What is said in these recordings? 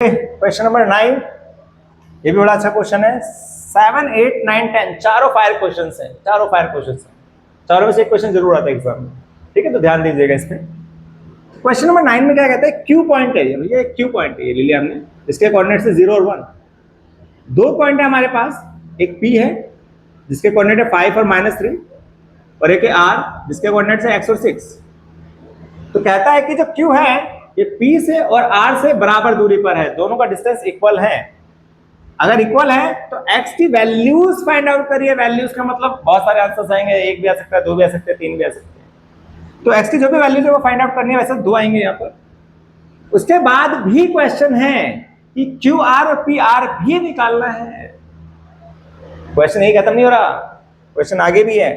Question number 9, ये भी बड़ा अच्छा क्वेश्चन है। 7, 8, 9, 10 चारों फायर क्वेश्चन हैं, चारों में से एक क्वेश्चन जरूर आता है एग्जाम में, ठीक है, तो ध्यान दीजिएगा इसमें। क्वेश्चन नंबर 9 में क्या कहता है, क्यू पॉइंट है, ये क्यू पॉइंट है, ये ले लिया हमने, इसके कोऑर्डिनेट्स है 0 और 1। दो पॉइंट है हमारे पास, एक पी है जिसके कोऑर्डिनेट है 5 और -3, और एक है आर जिसके कोऑर्डिनेट्स है x और 6। तो कहता है कि जो क्यू है ये P से और R से बराबर दूरी पर है, दोनों का डिस्टेंस इक्वल है। अगर इक्वल है तो x की वैल्यूज फाइंड आउट करिए। वैल्यूज का मतलब बहुत सारे आंसर्स आएंगे, एक भी आ सकता है, दो भी आ सकते हैं, तीन भी आ सकते हैं। तो x की जो भी वैल्यूज है वो फाइंड आउट करनी है, वैसे दो आएंगे यहाँ पर। उसके बाद भी क्वेश्चन है कि QR और PR भी निकालना है। क्वेश्चन यही खत्म नहीं हो रहा, क्वेश्चन आगे भी है,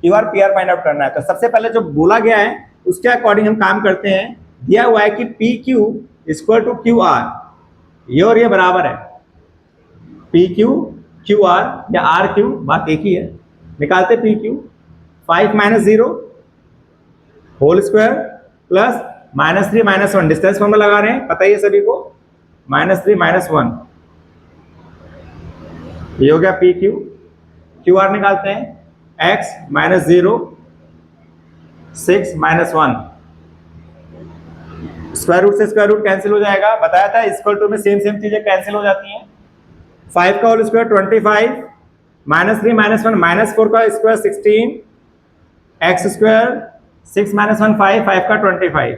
QR PR फाइंड आउट करना है। तो सबसे पहले जो बोला गया है उसके अकॉर्डिंग हम काम करते हैं। दिया हुआ है कि PQ इक्वल टू QR, ये और ये बराबर है, PQ QR या RQ, बात एक ही है। निकालते PQ 5 - 0 whole square plus -3 -1, distance formula लगा रहे हैं, पता ही है सभी को, -3 -1, ये हो गया PQ। QR निकालते हैं x -0 6 -1, स्क्वायर रूट से स्क्वायर रूट कैंसिल हो जाएगा, बताया था इक्वल टू में सेम चीजें कैंसिल हो जाती हैं। 5 का होल स्क्वायर 25, -3 -1 -4 का स्क्वायर 16, x स्क्वायर 6 -1 5 का 25।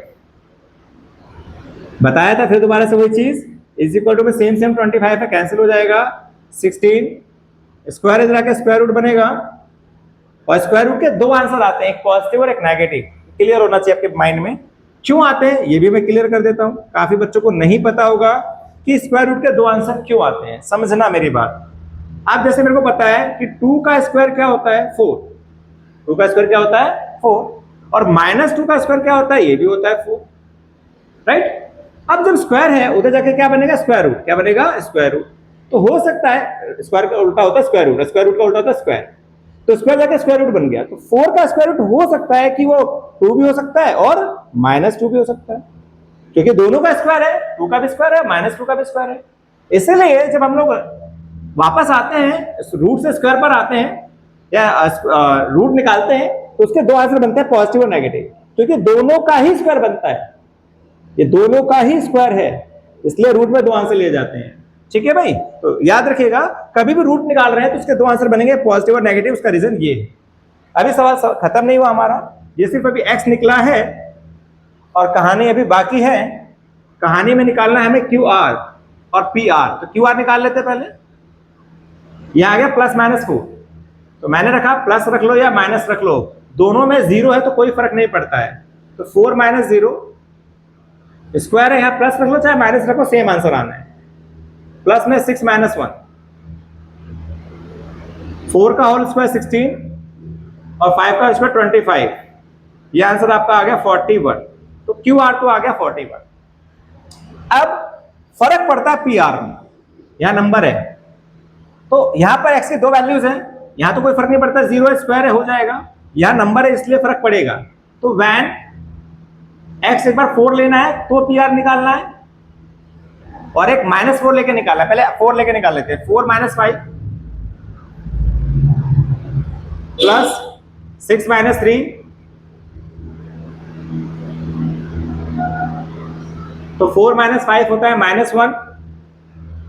बताया था फिर दोबारा से वही चीज, इज इक्वल टू में सेम 25 है, कैंसिल हो जाएगा। 16 स्क्वायर इधर आके स्क्वायर रूट बनेगा, और स्क्वायर रूट के दो आंसर आते हैं, एक पॉजिटिव और एक नेगेटिव। क्लियर होना चाहिए आपके माइंड में क्यों आते हैं, ये भी मैं क्लियर कर देता हूं। काफी बच्चों को नहीं पता होगा कि स्क्वायर रूट के दो आंसर क्यों आते हैं, समझना मेरी बात। अब जैसे मेरे को पता है कि 2 का स्क्वायर क्या होता है 4, 2 का स्क्वायर क्या होता है 4, और -2 का स्क्वायर क्या होता है, ये भी होता है 4, राइट। अब जब स्क्वायर है उधर जाके क्या बनेगा, स्क्वायर रूट, क्या बनेगा, स्क्वायर रूट। तो हो सकता है स्क्वायर का उल्टा होता है स्क्वायर रूट, स्क्वायर रूट का उल्टा होता है स्क्वायर, तो स्क्वायर जाके स्क्वायर रूट बन गया। तो 4 का स्क्वायर रूट हो सकता है कि वो 2 भी हो सकता है और -2 भी हो सकता है, क्योंकि दोनों का स्क्वायर है, 2 का भी स्क्वायर है, -2 का भी स्क्वायर है। इसलिए जब हम लोग वापस आते हैं रूट से स्क्वायर पर आते हैं या रूट निकालते हैं, तो उसके दो आंसर बनते हैं, पॉजिटिव और नेगेटिव, क्योंकि दोनों का ही स्क्वायर बनता है, ये दोनों का ही स्क्वायर है, इसलिए रूट में दो आंसर लिए जाते हैं। ठीक है भाई, तो याद रखिएगा कभी भी रूट निकाल रहे हैं तो उसके दो आंसर बनेंगे, पॉजिटिव और नेगेटिव। उसका रीजन ये है। अभी सवाल खत्म नहीं हुआ हमारा, ये सिर्फ अभी x निकला है और कहानी अभी बाकी है। कहानी में निकालना है हमें QR और PR। तो QR निकाल लेते पहले, ये आ गया +-4, तो मैंने रखा प्लस रख लो या माइनस रख लो, दोनों में 0 है तो कोई फर्क नहीं पड़ता है। तो 4 - 0 स्क्वायर है, यहाँ प्लस रख लो चाहे माइनस रखो, सेम आंसर आना है। प्लस में 6 - 1, 4 का होल स्क्वायर 16 और 5 का स्क्वायर 25, ये आंसर आपका आ गया 41। तो QR तो आ गया 41। अब फर्क पड़ता है PR में, यहां नंबर है, तो यहां पर x की दो वैल्यूज हैं, यहां तो कोई फर्क नहीं पड़ता, 0 स्क्वायर है हो जाएगा, यहां नंबर है इसलिए फर्क पड़ेगा। तो वैन x एक बार 4 लेना है तो PR निकालना है, और एक -4 लेके निकालना है। पहले 4 लेके निकाल लेते हैं, 4 - 5 प्लस 6 - 3, तो 4 - 5 होता है -1,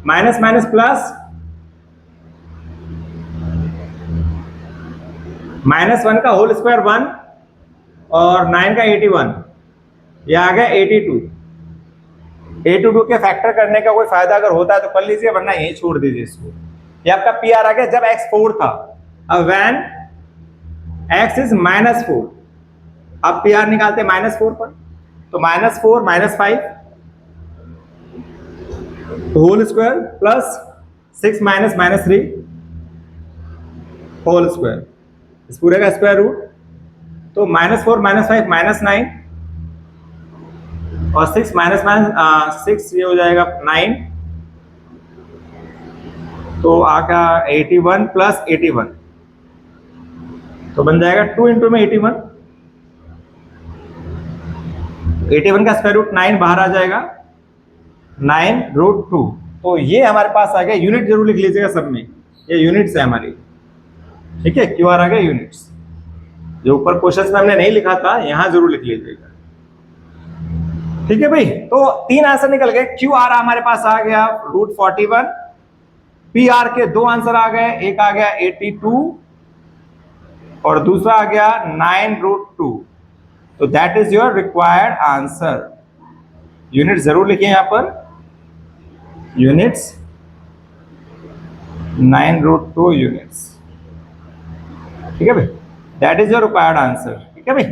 माइनस माइनस प्लस, -1 का होल स्क्वायर 1 और 9 का 81, ये आ गया 82। 82 के फैक्टर करने का कोई फायदा अगर होता है तो कर लीजिए, वरना यही छोड़ दीजिए इसको। ये आपका PR आ गया जब x 4 था। अब व्हेन x इज -4, अब PR निकालते -4 पर, तो -4 - 5 whole square plus 6 - -3 whole square, इस पूरे का स्क्वायर रूट, तो -4 - 5 -9 और 6 -6 ये हो जाएगा 9, तो आका 81 + 81, तो बन जाएगा 2 × में 81, 81 का स्क्वायर रूट 9 बाहर आ जाएगा, 9√2। तो ये हमारे पास आ गया, यूनिट जरूर लिख लीजिएगा सब में, ये यूनिट्स है हमारी, ठीक है, क्यू आर आ गया यूनिट्स। जो ऊपर क्वेश्चन में हमने नहीं लिखा था यहां जरूर लिख लीजिएगा, ठीक है भाई। तो 3 आंसर निकल गए। क्यू आर हमारे पास आ गया √41, पी आर के 2 आंसर आ गए, एक आ गया 82 और दूसरा आ गया 9√2। तो that is your required answer. Unit जरूर लिखिए यहां पर, यूनिट्स 9√2 यूनिट्स, ठीक है भाई, that is your required answer, ठीक है भाई,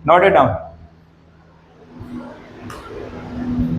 नोट इट डाउन।